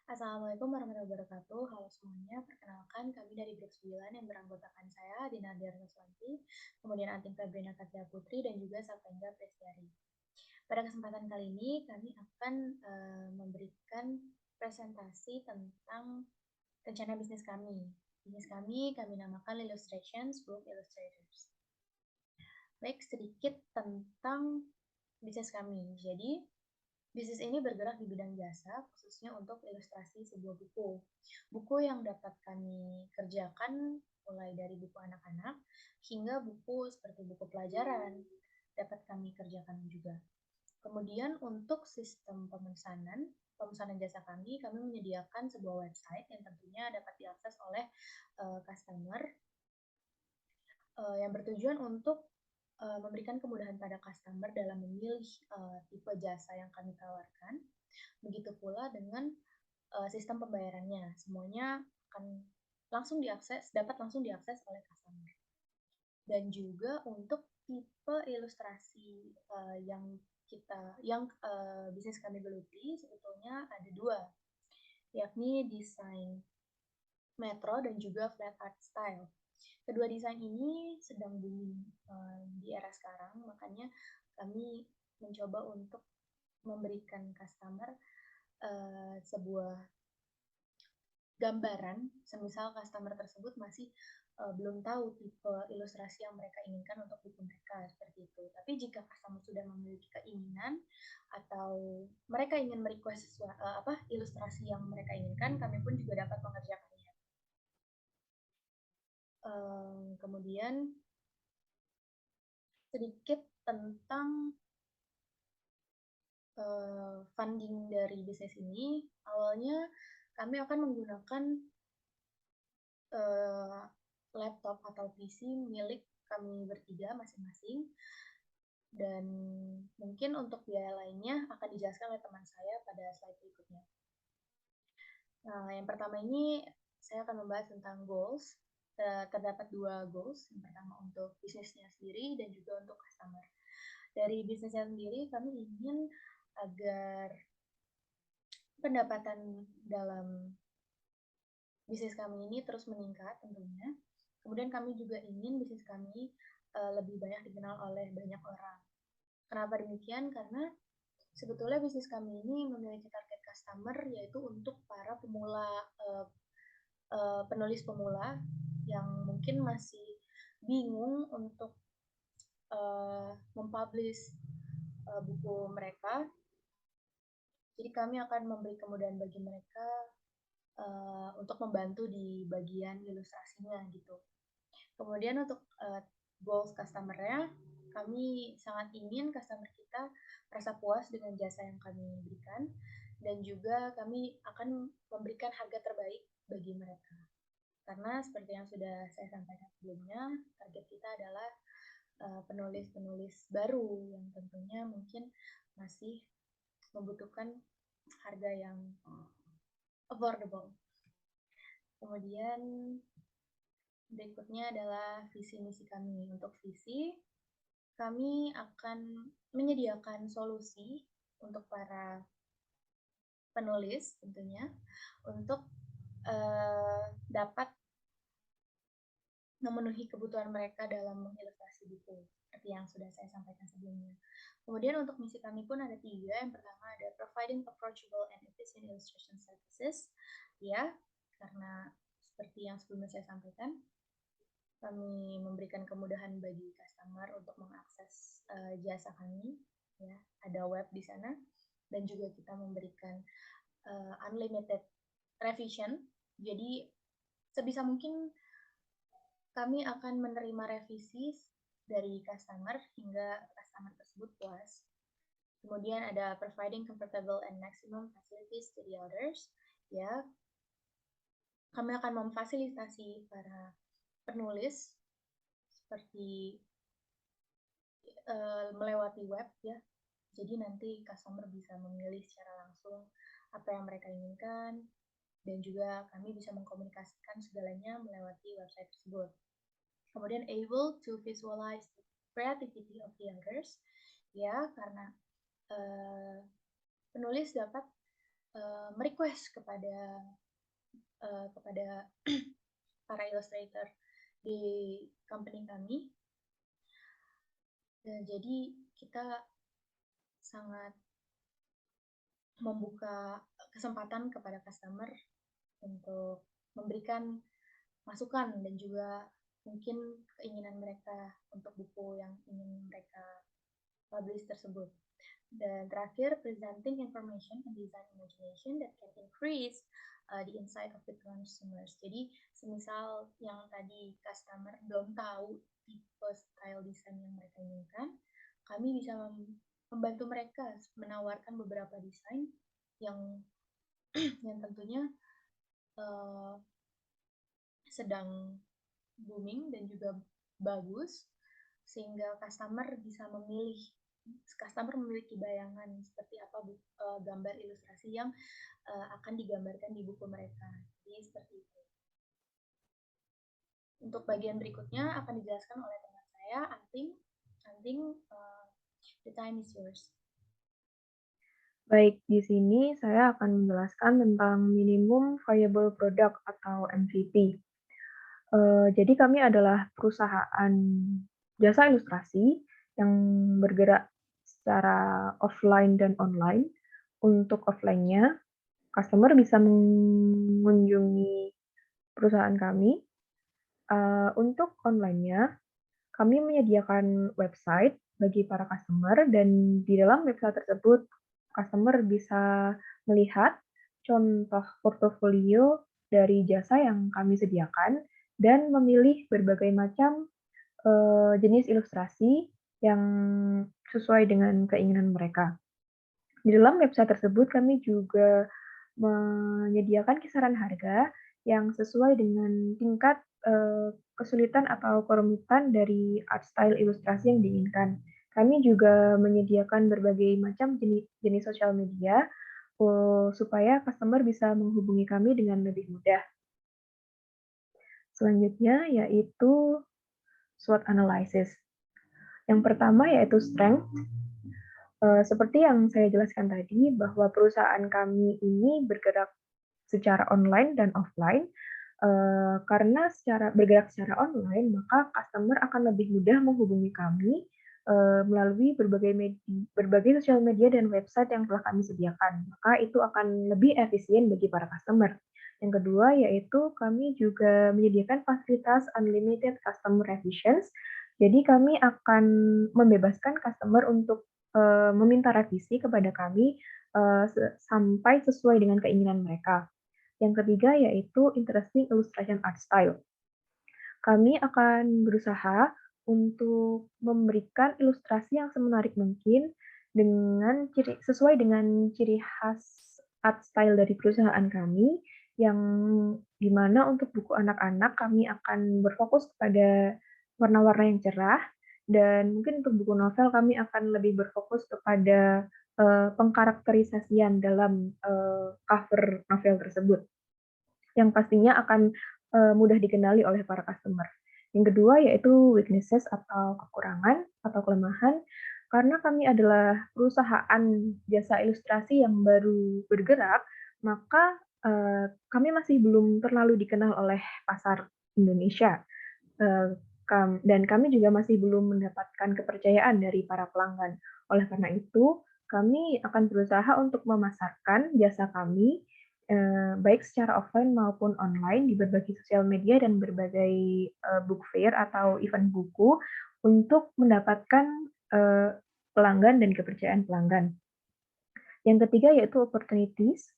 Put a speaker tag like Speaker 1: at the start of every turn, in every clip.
Speaker 1: Assalamualaikum warahmatullahi wabarakatuh. Halo semuanya, perkenalkan kami dari grup 9 yang beranggotakan saya, Dina Diarnoswanti, kemudian Anting Febrina Katja Putri, dan juga Salvendra Prestiari. Pada kesempatan kali ini, kami akan memberikan presentasi tentang rencana bisnis kami. Bisnis kami namakan Illustrations Group Illustrators. Baik, sedikit tentang bisnis kami. Jadi, bisnis ini bergerak di bidang jasa, khususnya untuk ilustrasi sebuah buku. Buku yang dapat kami kerjakan mulai dari buku anak-anak hingga buku seperti buku pelajaran dapat kami kerjakan juga. Kemudian untuk sistem pemesanan jasa kami menyediakan sebuah website yang tentunya dapat diakses oleh customer yang bertujuan untuk memberikan kemudahan pada customer dalam memilih tipe jasa yang kami tawarkan. Begitu pula dengan sistem pembayarannya. Semuanya akan dapat langsung diakses oleh customer. Dan juga untuk tipe ilustrasi yang bisnis kami geluti sebetulnya ada dua, yakni desain metro dan juga flat art style. Kedua desain ini sedang booming di era sekarang, makanya kami mencoba untuk memberikan customer sebuah gambaran, semisal customer tersebut masih belum tahu tipe ilustrasi yang mereka inginkan untuk buku mereka, seperti itu. Tapi jika customer sudah memiliki keinginan atau mereka ingin merequest ilustrasi yang mereka inginkan, kami pun juga dapat mengerjakannya. Kemudian sedikit tentang funding dari bisnis ini. Awalnya kami akan menggunakan laptop atau PC milik kami bertiga masing-masing, dan mungkin untuk biaya lainnya akan dijelaskan oleh teman saya pada slide berikutnya. Nah, yang pertama ini saya akan membahas tentang goals. Terdapat dua goals, yang pertama untuk bisnisnya sendiri dan juga untuk customer. Dari bisnisnya sendiri, kami ingin agar pendapatan dalam bisnis kami ini terus meningkat tentunya. Kemudian kami juga ingin bisnis kami lebih banyak dikenal oleh banyak orang. Kenapa demikian? Karena sebetulnya bisnis kami ini memiliki target customer yaitu untuk para penulis pemula yang mungkin masih bingung untuk mempublish buku mereka. Jadi kami akan memberi kemudahan bagi mereka untuk membantu di bagian ilustrasinya gitu. Kemudian untuk goals customer-nya, kami sangat ingin customer kita merasa puas dengan jasa yang kami berikan, dan juga kami akan memberikan harga terbaik bagi mereka. Karena seperti yang sudah saya sampaikan sebelumnya, target kita adalah penulis-penulis baru yang tentunya mungkin masih membutuhkan harga yang affordable. Kemudian berikutnya adalah visi misi kami. Untuk visi, kami akan menyediakan solusi untuk para penulis tentunya untuk dapat memenuhi kebutuhan mereka dalam mengilustrasi buku, seperti yang sudah saya sampaikan sebelumnya. Kemudian untuk misi kami pun ada tiga. Yang pertama ada providing approachable and efficient illustration services. Ya, karena seperti yang sebelumnya saya sampaikan, kami memberikan kemudahan bagi customer untuk mengakses jasa kami. Ya, ada web di sana, dan juga kita memberikan unlimited revision. Jadi sebisa mungkin kami akan menerima revisi dari customer hingga customer tersebut puas. Kemudian ada providing comfortable and maximum facilities to the others. Ya, kami akan memfasilitasi para penulis seperti melewati web ya. Jadi nanti customer bisa memilih secara langsung apa yang mereka inginkan, dan juga kami bisa mengkomunikasikan segalanya melewati website tersebut. Kemudian able to visualize the creativity of the others, ya, karena penulis dapat merequest kepada para illustrator di company kami. Dan jadi kita sangat membuka kesempatan kepada customer untuk memberikan masukan dan juga mungkin keinginan mereka untuk buku yang ingin mereka publish tersebut. Dan terakhir, presenting information and design imagination that can increase the insight of the consumers. Jadi, semisal yang tadi customer belum tahu tipe style desain yang mereka inginkan, kami bisa membantu mereka menawarkan beberapa desain yang yang tentunya sedang booming dan juga bagus, sehingga customer memiliki bayangan seperti apa gambar ilustrasi yang akan digambarkan di buku mereka. Jadi seperti itu. Untuk bagian berikutnya akan dijelaskan oleh teman saya, Anting. Anting, the time is yours.
Speaker 2: Baik, di sini saya akan menjelaskan tentang minimum viable product atau MVP. Jadi kami adalah perusahaan jasa ilustrasi yang bergerak secara offline dan online. Untuk offline-nya, customer bisa mengunjungi perusahaan kami. Untuk online-nya, kami menyediakan website bagi para customer dan di dalam website tersebut customer bisa melihat contoh portofolio dari jasa yang kami sediakan dan memilih berbagai macam jenis ilustrasi yang sesuai dengan keinginan mereka. Di dalam website tersebut kami juga menyediakan kisaran harga yang sesuai dengan tingkat kesulitan atau kerumitan dari art style ilustrasi yang diinginkan. Kami juga menyediakan berbagai macam jenis sosial media supaya customer bisa menghubungi kami dengan lebih mudah. Selanjutnya yaitu SWOT analysis. Yang pertama yaitu strength. Seperti yang saya jelaskan tadi, bahwa perusahaan kami ini bergerak secara online dan offline. Karena bergerak secara online, maka customer akan lebih mudah menghubungi kami melalui berbagai sosial media dan website yang telah kami sediakan. Maka itu akan lebih efisien bagi para customer. Yang kedua yaitu kami juga menyediakan fasilitas unlimited customer revisions. Jadi kami akan membebaskan customer untuk meminta revisi kepada kami sampai sesuai dengan keinginan mereka. Yang ketiga yaitu interesting illustration art style. Kami akan berusaha untuk memberikan ilustrasi yang semenarik mungkin sesuai dengan ciri khas art style dari perusahaan kami, yang dimana untuk buku anak-anak kami akan berfokus kepada warna-warna yang cerah, dan mungkin untuk buku novel kami akan lebih berfokus kepada pengkarakterisasian dalam cover novel tersebut, yang pastinya akan mudah dikenali oleh para customer. Yang kedua yaitu weaknesses atau kekurangan atau kelemahan, karena kami adalah perusahaan jasa ilustrasi yang baru bergerak, maka kami masih belum terlalu dikenal oleh pasar Indonesia. Dan kami juga masih belum mendapatkan kepercayaan dari para pelanggan. Oleh karena itu, kami akan berusaha untuk memasarkan jasa kami baik secara offline maupun online di berbagai sosial media dan berbagai book fair atau event buku untuk mendapatkan pelanggan dan kepercayaan pelanggan. Yang ketiga yaitu opportunities.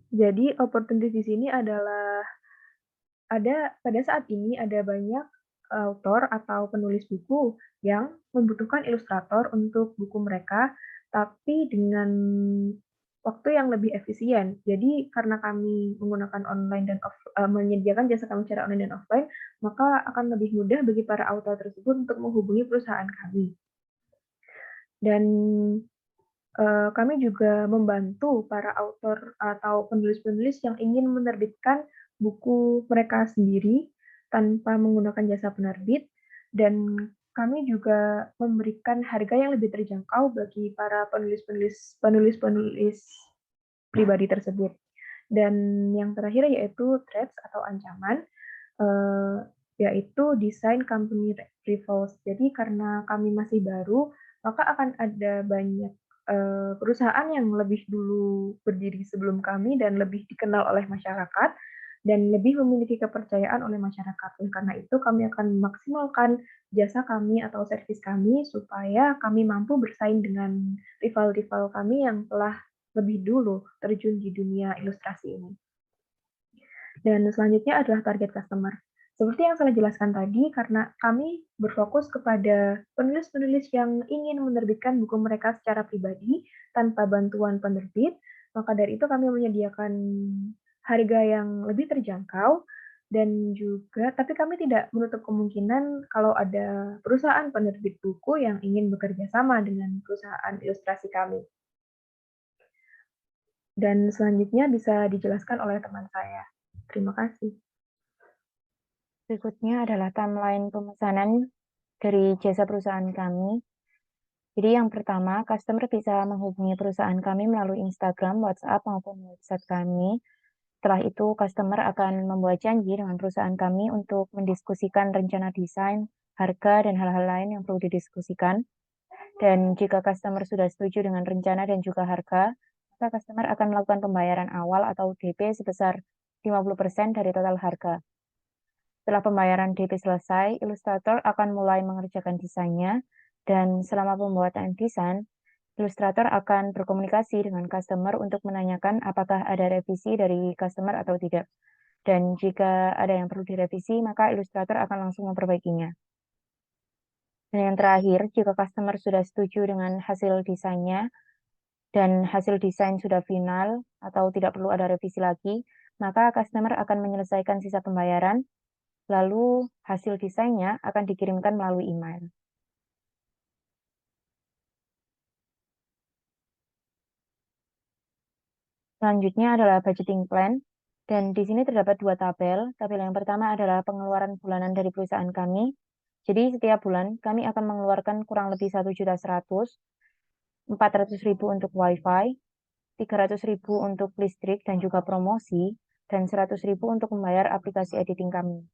Speaker 2: Jadi opportunities di sini adalah pada saat ini ada banyak autor atau penulis buku yang membutuhkan ilustrator untuk buku mereka, tapi dengan waktu yang lebih efisien. Jadi karena kami menggunakan online dan menyediakan jasa kami secara online dan offline, maka akan lebih mudah bagi para autor tersebut untuk menghubungi perusahaan kami. Dan kami juga membantu para autor atau penulis-penulis yang ingin menerbitkan buku mereka sendiri tanpa menggunakan jasa penerbit, dan kami juga memberikan harga yang lebih terjangkau bagi para penulis pribadi tersebut. Dan yang terakhir yaitu threats atau ancaman, eee, yaitu desain company rivals. Jadi karena kami masih baru, maka akan ada banyak, perusahaan yang lebih dulu berdiri sebelum kami dan lebih dikenal oleh masyarakat, dan lebih memiliki kepercayaan oleh masyarakat. Oleh karena itu kami akan memaksimalkan jasa kami atau servis kami supaya kami mampu bersaing dengan rival-rival kami yang telah lebih dulu terjun di dunia ilustrasi ini. Dan selanjutnya adalah target customer. Seperti yang saya jelaskan tadi, karena kami berfokus kepada penulis-penulis yang ingin menerbitkan buku mereka secara pribadi tanpa bantuan penerbit, maka dari itu kami menyediakan harga yang lebih terjangkau dan juga tapi kami tidak menutup kemungkinan kalau ada perusahaan penerbit buku yang ingin bekerja sama dengan perusahaan ilustrasi kami. Dan selanjutnya bisa dijelaskan oleh teman saya. Terima kasih.
Speaker 3: Berikutnya adalah timeline pemesanan dari jasa perusahaan kami. Jadi yang pertama, customer bisa menghubungi perusahaan kami melalui Instagram, WhatsApp, maupun website kami. Setelah itu, customer akan membuat janji dengan perusahaan kami untuk mendiskusikan rencana desain, harga, dan hal-hal lain yang perlu didiskusikan. Dan jika customer sudah setuju dengan rencana dan juga harga, maka customer akan melakukan pembayaran awal atau DP sebesar 50% dari total harga. Setelah pembayaran DP selesai, ilustrator akan mulai mengerjakan desainnya, dan selama pembuatan desain, ilustrator akan berkomunikasi dengan customer untuk menanyakan apakah ada revisi dari customer atau tidak. Dan jika ada yang perlu direvisi, maka ilustrator akan langsung memperbaikinya. Dan yang terakhir, jika customer sudah setuju dengan hasil desainnya, dan hasil desain sudah final atau tidak perlu ada revisi lagi, maka customer akan menyelesaikan sisa pembayaran, lalu hasil desainnya akan dikirimkan melalui email. Selanjutnya adalah budgeting plan, dan di sini terdapat dua tabel. Tabel yang pertama adalah pengeluaran bulanan dari perusahaan kami. Jadi setiap bulan kami akan mengeluarkan kurang lebih 1.100.000, 400.000 untuk wifi, 300.000 untuk listrik dan juga promosi, dan 100.000 untuk membayar aplikasi editing kami.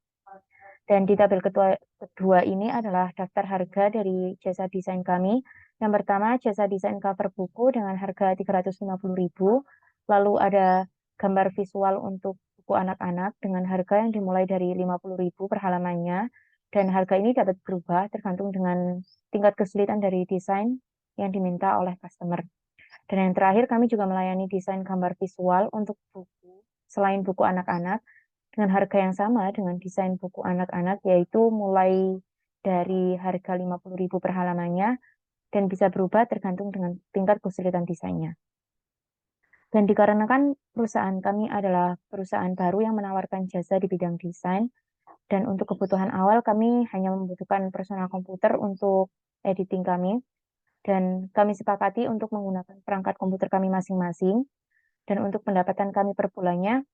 Speaker 3: Dan di tabel kedua ini adalah daftar harga dari jasa desain kami. Yang pertama, jasa desain cover buku dengan harga 350.000. Lalu ada gambar visual untuk buku anak-anak dengan harga yang dimulai dari 50.000 per halamannya. Dan harga ini dapat berubah tergantung dengan tingkat kesulitan dari desain yang diminta oleh customer. Dan yang terakhir, kami juga melayani desain gambar visual untuk buku selain buku anak-anak, dengan harga yang sama dengan desain buku anak-anak, yaitu mulai dari harga 50.000 per halamannya dan bisa berubah tergantung dengan tingkat kesulitan desainnya. Dan dikarenakan perusahaan kami adalah perusahaan baru yang menawarkan jasa di bidang desain, dan untuk kebutuhan awal kami hanya membutuhkan personal komputer untuk editing kami, dan kami sepakati untuk menggunakan perangkat komputer kami masing-masing, dan untuk pendapatan kami per bulannya,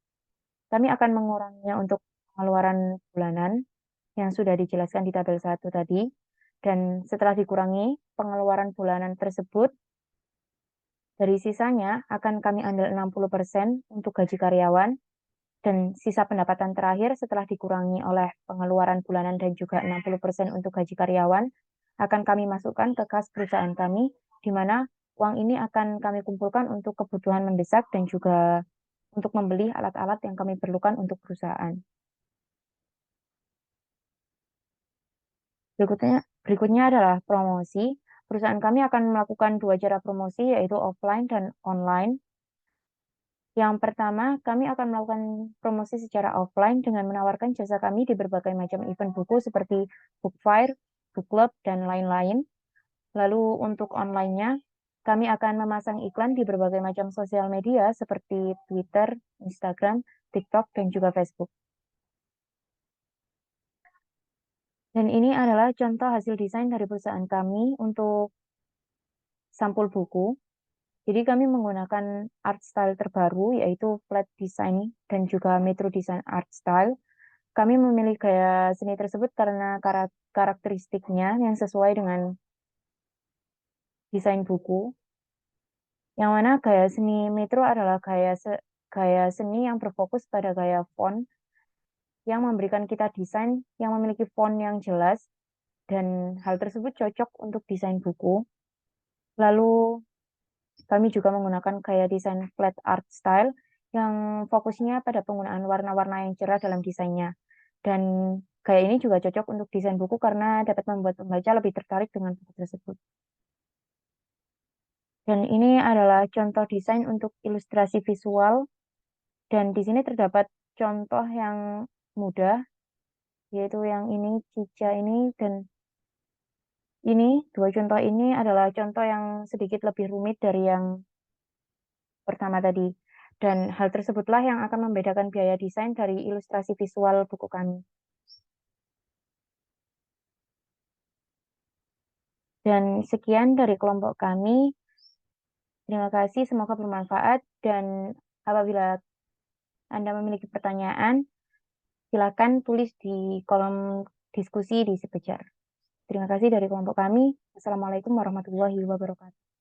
Speaker 3: kami akan menguranginya untuk pengeluaran bulanan yang sudah dijelaskan di tabel 1 tadi, dan setelah dikurangi pengeluaran bulanan tersebut, dari sisanya akan kami ambil 60% untuk gaji karyawan, dan sisa pendapatan terakhir setelah dikurangi oleh pengeluaran bulanan dan juga 60% untuk gaji karyawan, akan kami masukkan ke kas perusahaan kami, di mana uang ini akan kami kumpulkan untuk kebutuhan mendesak dan juga untuk membeli alat-alat yang kami perlukan untuk perusahaan. Berikutnya adalah promosi. Perusahaan kami akan melakukan dua cara promosi, yaitu offline dan online. Yang pertama, kami akan melakukan promosi secara offline dengan menawarkan jasa kami di berbagai macam event buku seperti book fair, book club, dan lain-lain. Lalu untuk online-nya, kami akan memasang iklan di berbagai macam sosial media seperti Twitter, Instagram, TikTok, dan juga Facebook. Dan ini adalah contoh hasil desain dari perusahaan kami untuk sampul buku. Jadi kami menggunakan art style terbaru, yaitu flat design dan juga metro design art style. kami memilih gaya seni tersebut karena karakteristiknya yang sesuai dengan desain buku, yang mana gaya seni Metro adalah gaya seni yang berfokus pada gaya font yang memberikan kita desain yang memiliki font yang jelas, dan hal tersebut cocok untuk desain buku. Lalu kami juga menggunakan gaya desain flat art style yang fokusnya pada penggunaan warna-warna yang cerah dalam desainnya. Dan gaya ini juga cocok untuk desain buku karena dapat membuat pembaca lebih tertarik dengan buku tersebut. Dan ini adalah contoh desain untuk ilustrasi visual, dan di sini terdapat contoh yang mudah, yaitu yang ini, Cica ini, dan ini. Dua contoh ini adalah contoh yang sedikit lebih rumit dari yang pertama tadi. Dan hal tersebutlah yang akan membedakan biaya desain dari ilustrasi visual buku kami. Dan sekian dari kelompok kami. Terima kasih, semoga bermanfaat. Dan apabila Anda memiliki pertanyaan, silakan tulis di kolom diskusi di Sepejar. Terima kasih dari kelompok kami. Assalamualaikum warahmatullahi wabarakatuh.